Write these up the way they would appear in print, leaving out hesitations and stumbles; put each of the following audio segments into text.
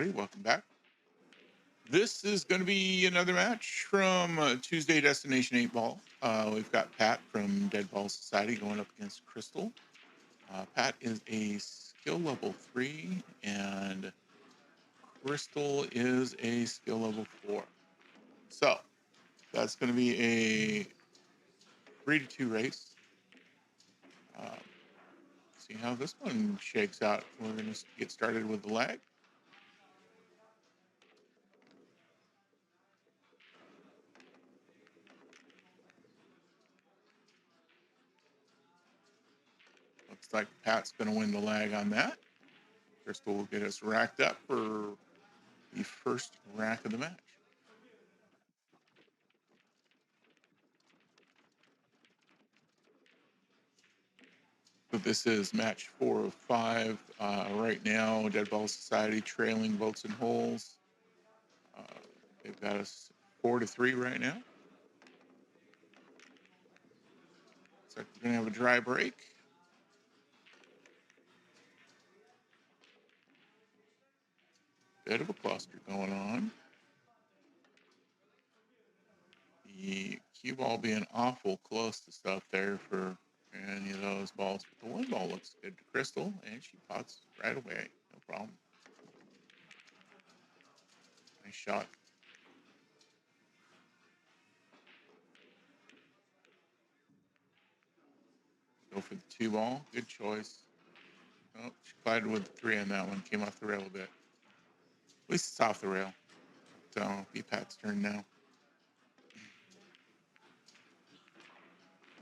everybody. Welcome back. This is going to be another match from Tuesday Destination 8 Ball. We've got Pat from Dead Ball Society going up against Crystal. Pat is a skill level 3, and Crystal is a skill level 4. So that's going to be a 3-2 race. See how this one shakes out. We're going to get started with the lag. Looks like Pat's going to win the lag on that. Crystal will get us racked up for the first rack of the match. So this is match 4 of 5. Right now, Dead Ball Society trailing votes and holes. Uh, they've got us 4-3 right now. Looks like we're going to have a dry break. Bit of a cluster going on. The cue ball being awful close to stuff there for any of those balls. But the one ball looks good to Crystal, and she pots right away. No problem. Nice shot. Go for the 2 ball. Good choice. Oh, she collided with the 3 on that one. Came off the rail a bit. At least it's off the rail. So be Pat's turn now.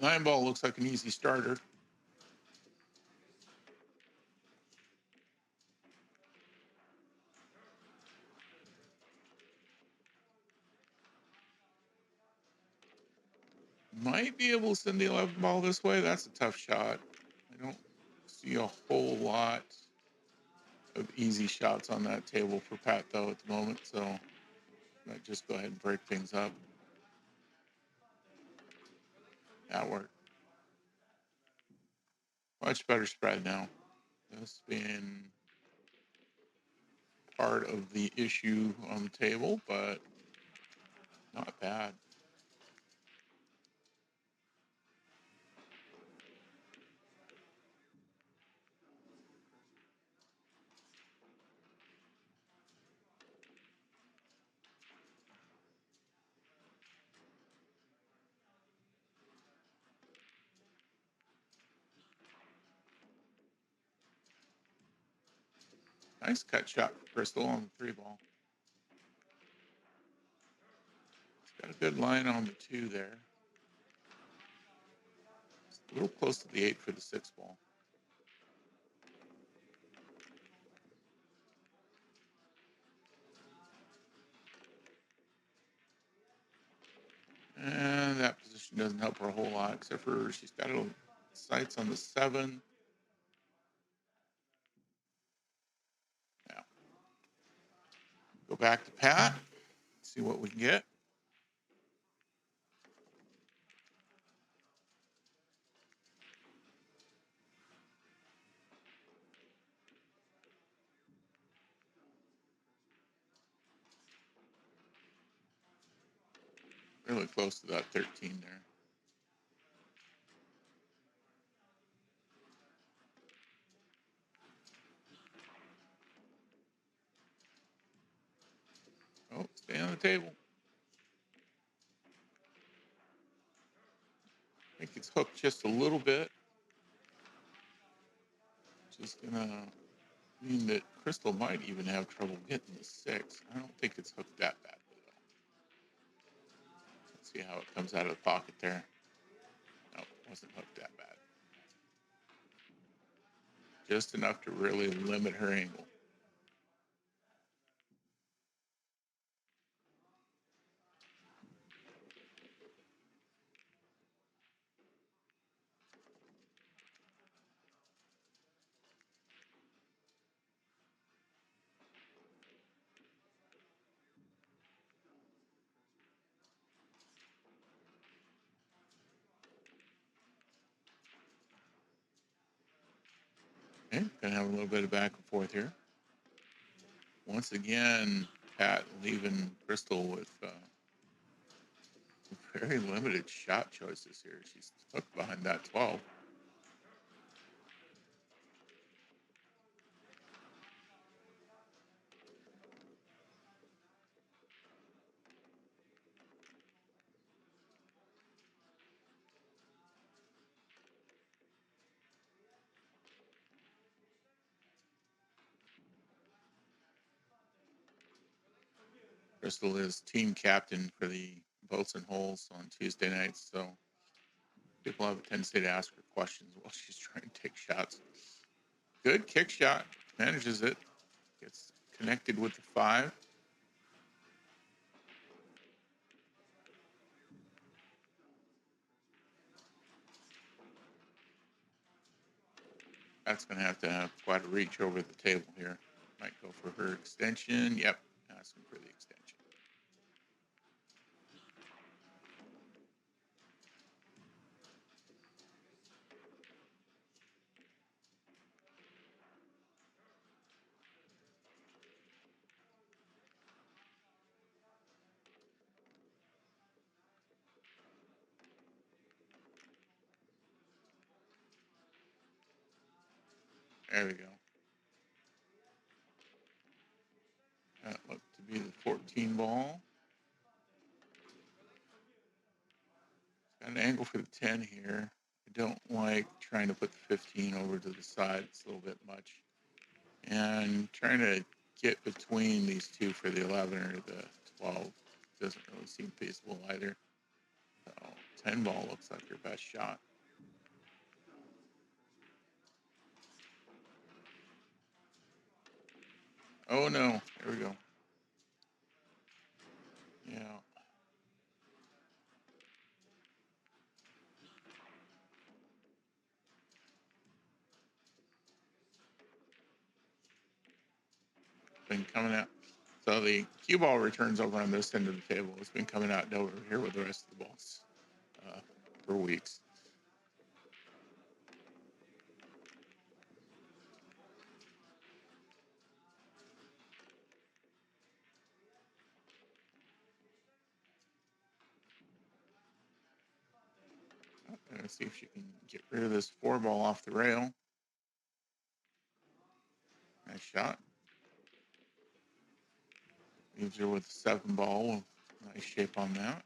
9 ball looks like an easy starter. Might be able to send the 11 ball this way. That's a tough shot. I don't see a whole lot of easy shots on that table for Pat, though, at the moment. So I might just go ahead and break things up. That worked. Much better spread now. This being part of the issue on the table, but not bad. Nice cut shot for Crystal on the 3 ball. It's got a good line on the 2 there. It's a little close to the 8 for the 6 ball. And that position doesn't help her a whole lot, except for she's got a sights on the 7. Now, go back to Pat, see what we can get. Really close to that 13 there. Oh, stay on the table. I think it's hooked just a little bit. Just gonna mean that Crystal might even have trouble getting the 6. I don't think it's hooked that bad. Let's see how it comes out of the pocket there. No, it wasn't hooked that bad. Just enough to really limit her angle. Okay, gonna have a little bit of back and forth here. Once again, Pat leaving Crystal with very limited shot choices here. She's hooked behind that 12. Crystal is team captain for the boats and holes on Tuesday nights, so people have a tendency to ask her questions while she's trying to take shots. Good kick shot, manages it, gets connected with the 5. That's going to have quite a reach over the table here. Might go for her extension. Yep, asking for the extension. There we go. That looked to be the 14 ball. Got an angle for the 10 here. I don't like trying to put the 15 over to the side. It's a little bit much. And trying to get between these two for the 11 or the 12 doesn't really seem feasible either. So 10 ball looks like your best shot. Oh no, there we go. Yeah. Been coming out. So the cue ball returns over on this end of the table. It's been coming out over here with the rest of the balls for weeks. Let's see if she can get rid of this 4 ball off the rail. Nice shot. Leaves her with a 7 ball. Nice shape on that.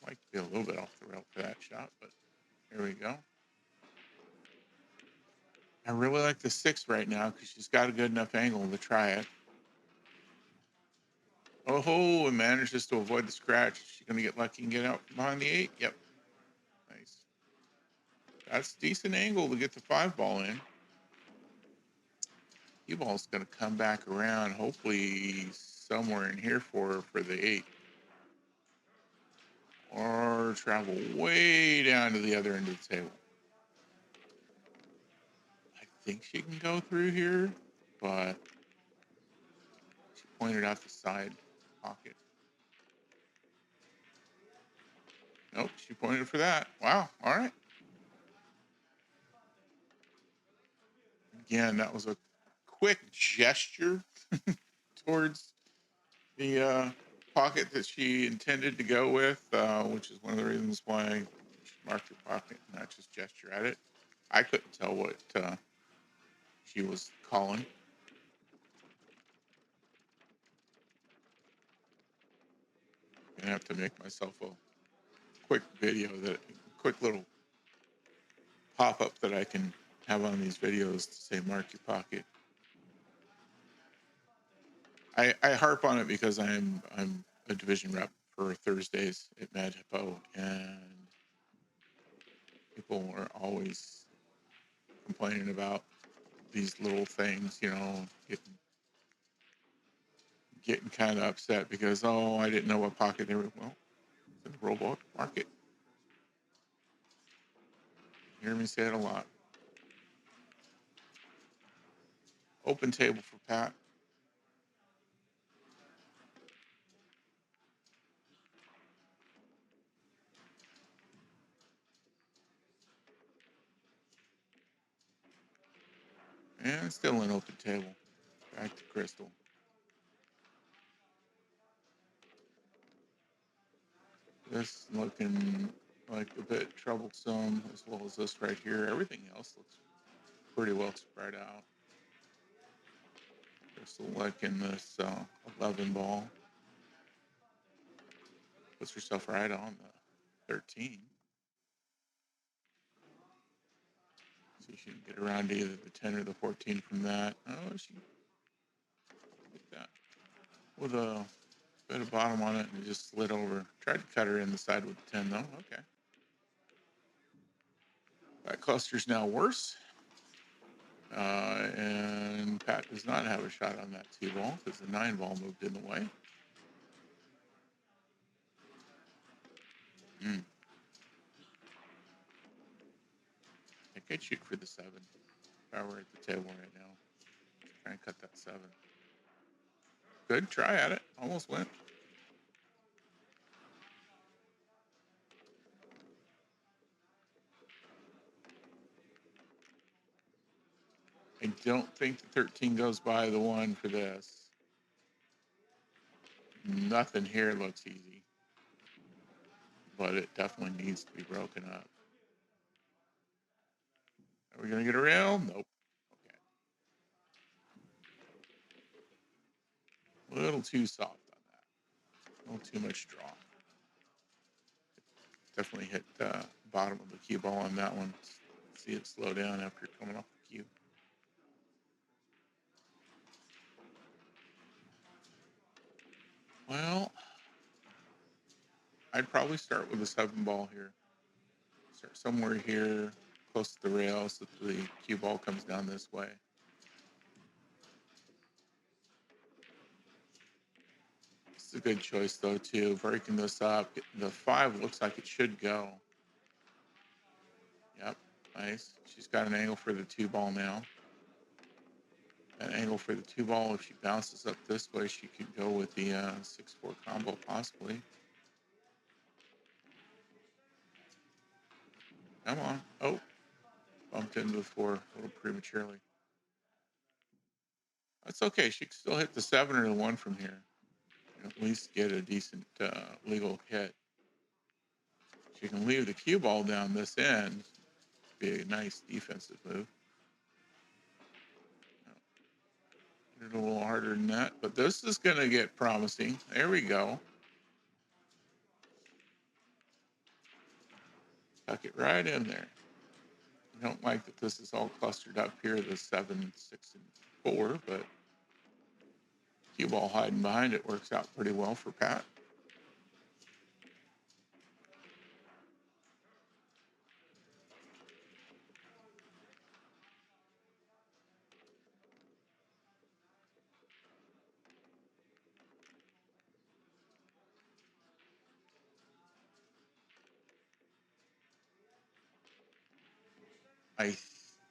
Like to be a little bit off the rail for that shot, but here we go. I really like the 6 right now because she's got a good enough angle to try it. Oh, and manages to avoid the scratch. She's going to get lucky and get out behind the 8. Yep. Nice. That's a decent angle to get the 5 ball in. Cue ball's going to come back around, hopefully somewhere in here for the 8. Or travel way down to the other end of the table. I think she can go through here, but she pointed out the side pocket. Nope, she pointed for that. Wow, all right. Again, that was a quick gesture towards the pocket that she intended to go with, which is one of the reasons why she marked her pocket and not just gesture at it. I couldn't tell what she was calling. I have to make myself a quick video, quick little pop up that I can have on these videos to say mark your pocket. I harp on it because I'm a division rep for Thursdays at Mad Hippo, and people are always complaining about these little things, getting kind of upset because, oh, I didn't know what pocket they were. Well, in the robot market, you hear me say it a lot. Open table for Pat. And still an open table. Back to Crystal. This looking like a bit troublesome, as well as this right here. Everything else looks pretty well spread out. Just liking this 11 ball. Puts herself right on the 13. So she can get around to either the 10 or the 14 from that. Oh, she hit that with a bit of bottom on it and it just slid over. Tried to cut her in the side with the 10 though. Okay. That cluster's now worse. And Pat does not have a shot on that 2 ball because the 9 ball moved in the way. Mm. I could shoot for the 7. If I were at the table right now. Try and cut that 7. Good try at it. Almost went. I don't think the 13 goes by the 1 for this. Nothing here looks easy, but it definitely needs to be broken up. Are we going to get a rail? Nope. Okay. A little too soft on that. A little too much draw. Definitely hit the bottom of the cue ball on that one. See it slow down after coming off the cue. Well, I'd probably start with a 7 ball here. Start somewhere here close to the rail so that the cue ball comes down this way. It's a good choice though too. Breaking this up, the 5 looks like it should go. Yep, nice. She's got an angle for the 2 ball now. An angle for the 2 ball. If she bounces up this way, she could go with the 6-4 combo possibly. Come on. Oh, bumped into the 4 a little prematurely. That's okay. She can still hit the 7 or the 1 from here. At least get a decent legal hit. She can leave the cue ball down this end. Be a nice defensive move. Hit it a little harder than that, but this is going to get promising. There we go. Tuck it right in there. I don't like that this is all clustered up here, the 7, 6, and 4, but cue ball hiding behind it works out pretty well for Pat. I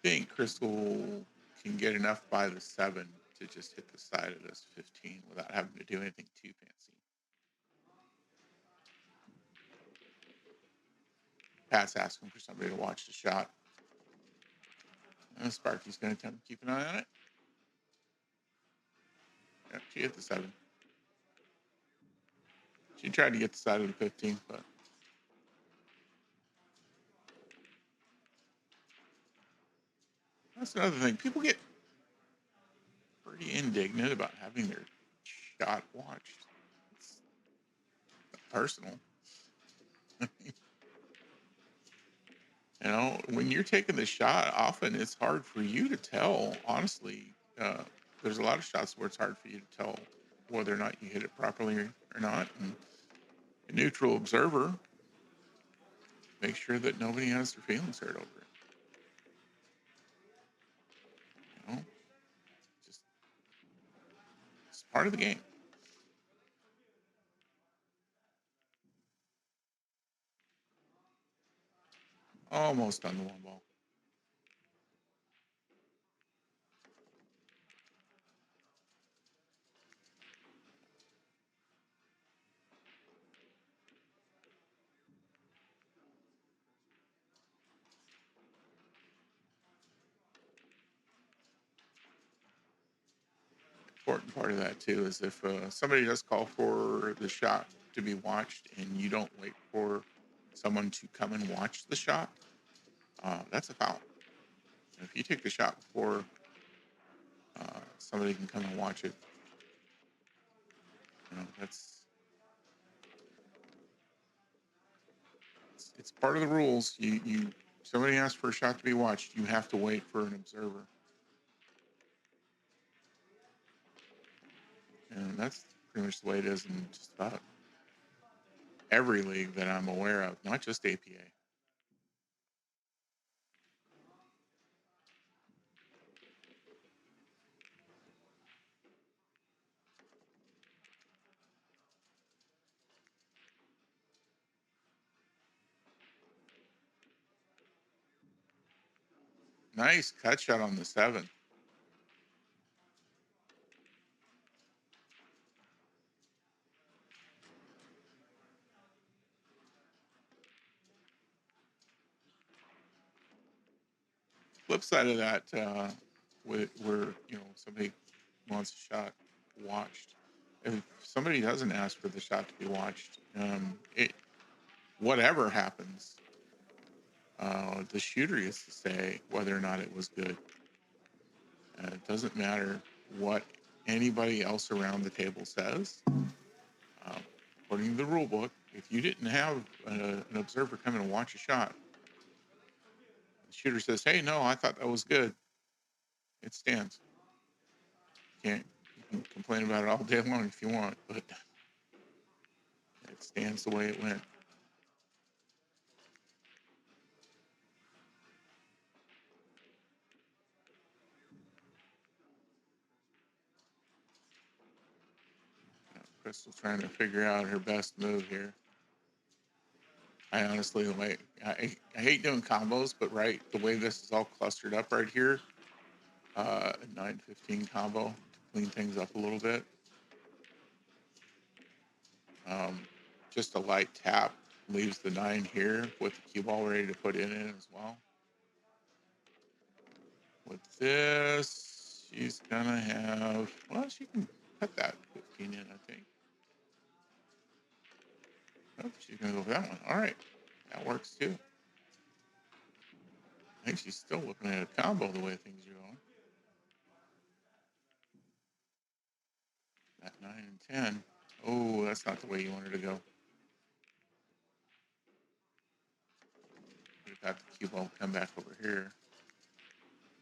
think Crystal can get enough by the 7 to just hit the side of this 15 without having to do anything too fancy. Pat's asking for somebody to watch the shot. And Sparky's going to attempt to keep an eye on it. Yeah, she hit the 7. She tried to get the side of the 15, but that's another thing. People get pretty indignant about having their shot watched. It's personal. When you're taking the shot, often it's hard for you to tell. Honestly, there's a lot of shots where it's hard for you to tell whether or not you hit it properly or not. And a neutral observer, make sure that nobody has their feelings hurt over it. You know, just it's part of the game. Almost on the 1 ball. Important part of that too is if somebody does call for the shot to be watched and you don't wait for someone to come and watch the shot, that's a foul. If you take the shot before somebody can come and watch it, that's it's part of the rules. You somebody asks for a shot to be watched, you have to wait for an observer, and that's pretty much the way it is in just about every league that I'm aware of, not just APA. Nice cut shot on the 7. Flip side of that, where somebody wants a shot watched, if somebody doesn't ask for the shot to be watched, whatever happens, the shooter gets to say whether or not it was good. It doesn't matter what anybody else around the table says. According to the rule book, if you didn't have an observer come in and watch a shot, the shooter says, "Hey, no, I thought that was good." It stands. You can complain about it all day long if you want, but it stands the way it went. Crystal's trying to figure out her best move here. I honestly, I hate doing combos, but the way this is all clustered up right here, 9-15 combo to clean things up a little bit. Just a light tap leaves the 9 here with the cue ball ready to put in it as well. With this, she's gonna have, well, she can cut that 15 in, I think. Oh, she's gonna go for that one. All right, that works too. I think she's still looking at a combo the way things are going. That 9 and 10. Oh, that's not the way you want her to go. We've got the cue ball to come back over here,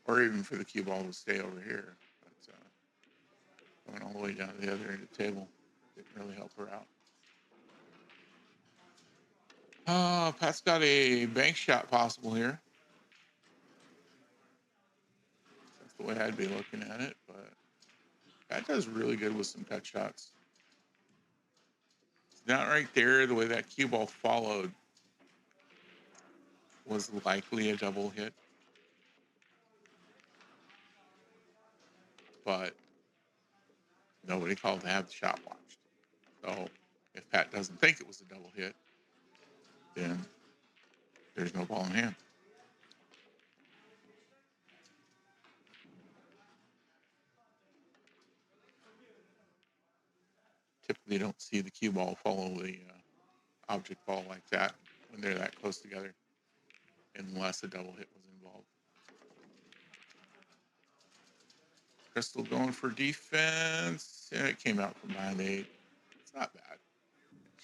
or even for the cue ball to stay over here. But going all the way down to the other end of the table didn't really help her out. Pat's got a bank shot possible here. That's the way I'd be looking at it, but Pat does really good with some cut shots. It's not right there. The way that cue ball followed was likely a double hit, but nobody called to have the shot watched. So if Pat doesn't think it was a double hit, then there's no ball in hand. Typically, don't see the cue ball follow the object ball like that when they're that close together, unless a double hit was involved. Crystal going for defense, and it came out from behind 8. It's not bad.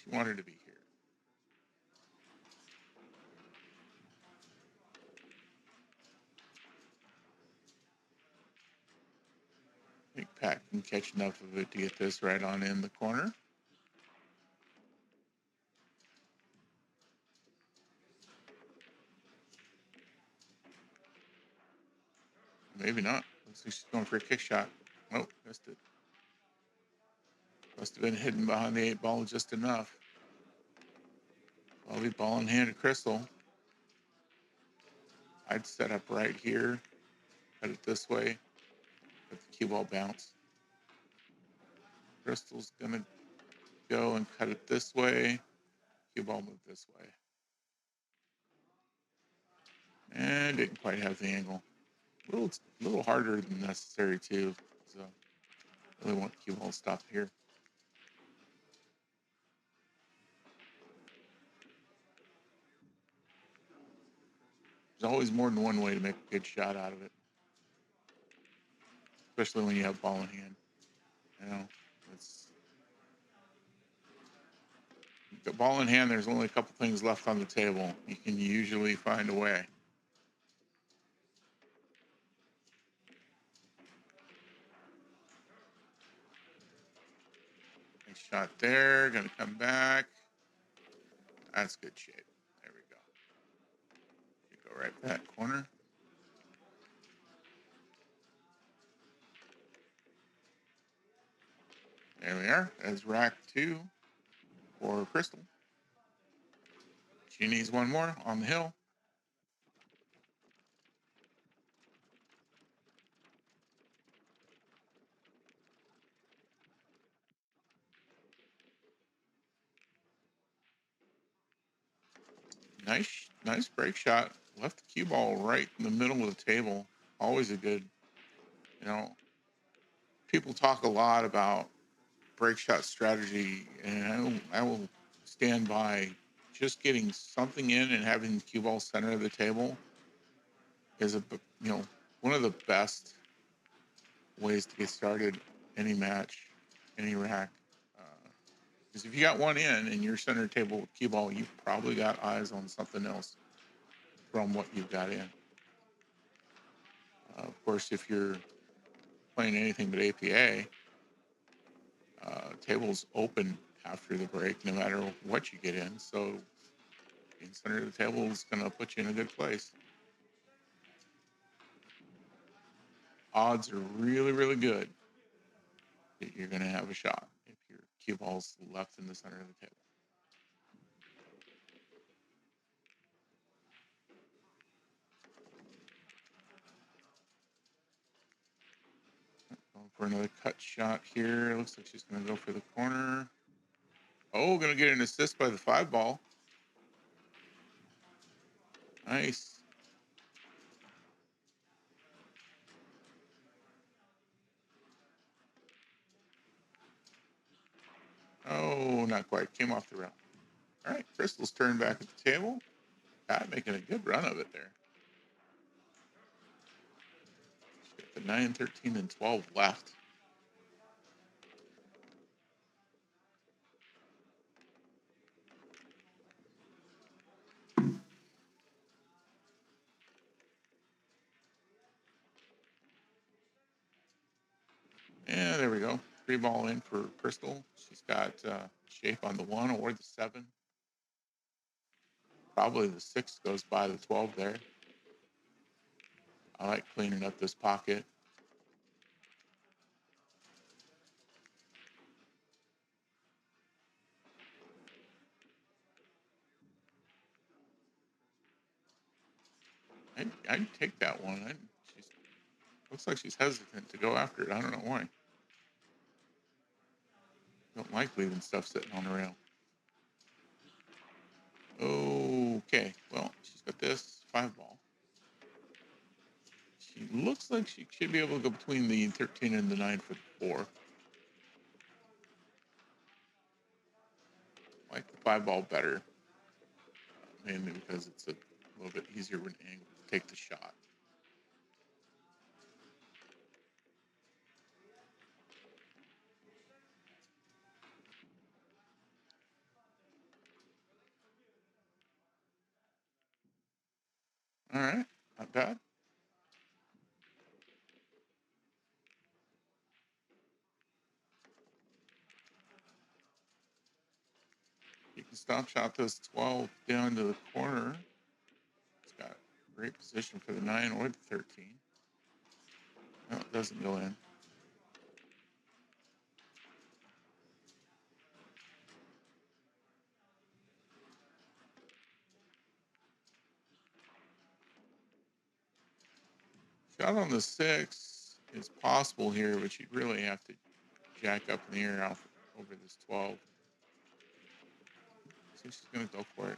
She wanted to be here. I think Pat can catch enough of it to get this right on in the corner. Maybe not. Looks like she's going for a kick shot. Nope, missed it. Must have been hidden behind the 8 ball just enough. Well, we ball in hand to Crystal. I'd set up right here, cut it this way, let the cue ball bounce. Crystal's gonna go and cut it this way. Cue ball move this way. And didn't quite have the angle. A little harder than necessary too. So really want the cue ball to stop here. There's always more than one way to make a good shot out of it, especially when you have ball in hand. You know, it's the ball in hand. There's only a couple things left on the table. You can usually find a way. Nice shot there. Gonna come back. That's good shape. There we go. You go right back corner. There we are. That's rack 2 for Crystal. She needs one more on the hill. Nice break shot. Left the cue ball right in the middle of the table. Always a good, you know, people talk a lot about break shot strategy, and I will stand by just getting something in and having the cue ball center of the table is one of the best ways to get started any match, any rack. Because if you got one in and you're center table with cue ball, you've probably got eyes on something else from what you've got in. Of course, if you're playing anything but APA, tables open after the break, no matter what you get in. So being center of the table is going to put you in a good place. Odds are really, really good that you're going to have a shot if your cue ball's left in the center of the table. Going for another cut shot here. Looks like she's going to go for the corner. Oh, going to get an assist by the 5 ball. Nice. Oh, not quite. Came off the rail. All right, Crystal's turn back at the table. Pat making a good run of it there. She's got the 9, 13, and 12 left. And there we go. 3 ball in for Crystal. She's got shape on the 1 or the 7. Probably the 6 goes by the 12 there. I like cleaning up this pocket. I'd take that one. She's looks like she's hesitant to go after it. I don't know why. Don't like leaving stuff sitting on the rail. Okay, well, she's got this 5 ball. She looks like she should be able to go between the 13 and the 9 for the 4. Like the 5 ball better, mainly because it's a little bit easier when angle to take the shot. All right, not bad. You can stop shot this 12 down to the corner. It's got great position for the 9 or the 13. No, it doesn't go in. Shot on the 6 is possible here, but you'd really have to jack up in the air out over this 12. So she's going to go for it.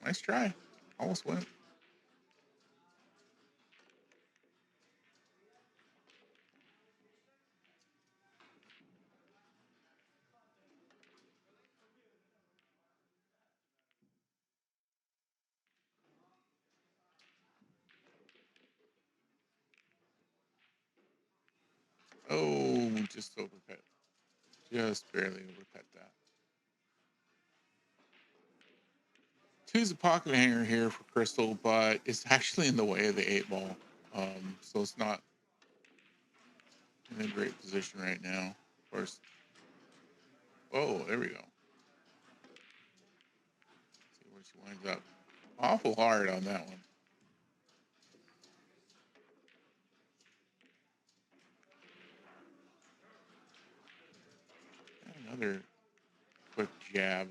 Nice try. Almost went. Oh, just overcut. Just barely overcut that. Two's a pocket hanger here for Crystal, but it's actually in the way of the 8 ball. So it's not in a great position right now. Of course. Oh, there we go. See where she winds up. Awful hard on that one. Another quick jab.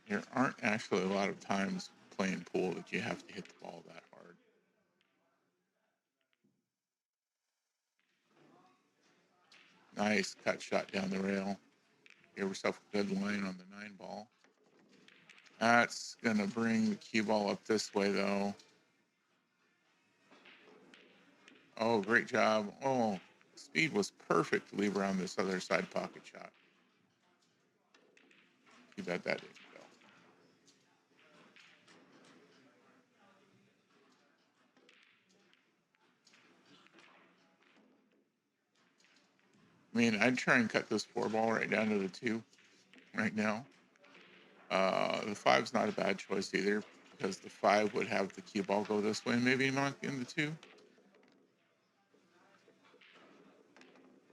There aren't actually a lot of times playing pool that you have to hit the ball that hard. Nice cut shot down the rail. Give herself a good line on the 9 ball. That's going to bring the cue ball up this way, though. Oh, great job. Oh, speed was perfect to leave around this other side pocket shot. Too bad that didn't go. I mean, I'd try and cut this 4 ball right down to the 2 right now. The 5's not a bad choice either, because the 5 would have the cue ball go this way and maybe knock in the 2.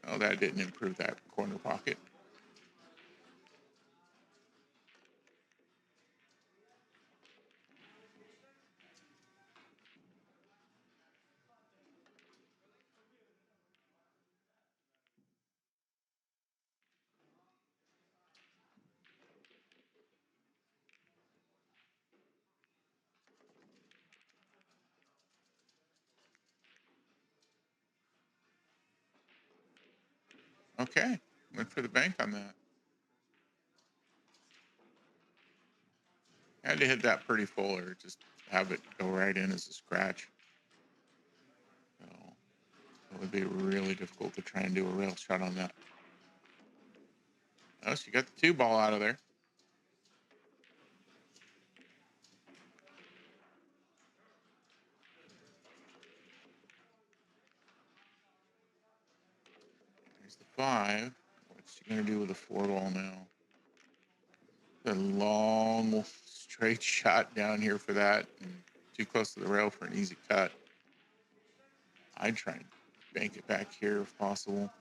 Oh, that didn't improve that corner pocket. Okay, went for the bank on that. Had to hit that pretty full or just have it go right in as a scratch. So it would be really difficult to try and do a rail shot on that. Oh, she got the 2 ball out of there. There's the 5. What's she gonna do with the 4 ball now? A long straight shot down here for that, and too close to the rail for an easy cut. I'd try and bank it back here if possible.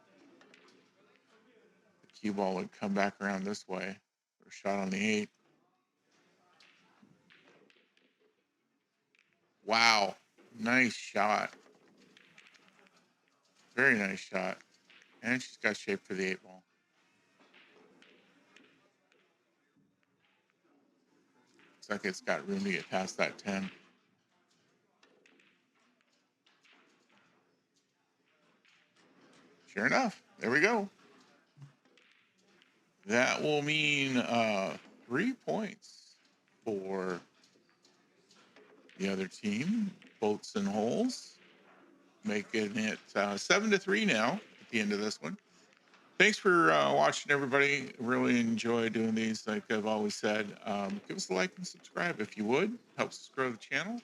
The cue ball would come back around this way for a shot on the 8. Wow, nice shot. Very nice shot. And she's got shape for the 8 ball. Looks like it's got room to get past that 10. Sure enough, there we go. That will mean 3 points for the other team, boats and holes, making it 7-3 now at the end of this one. Thanks for watching, everybody. Really enjoy doing these. Like I've always said, give us a like and subscribe if you would. Helps us grow the channel.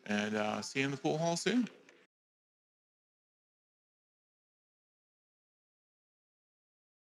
And see you in the pool hall soon.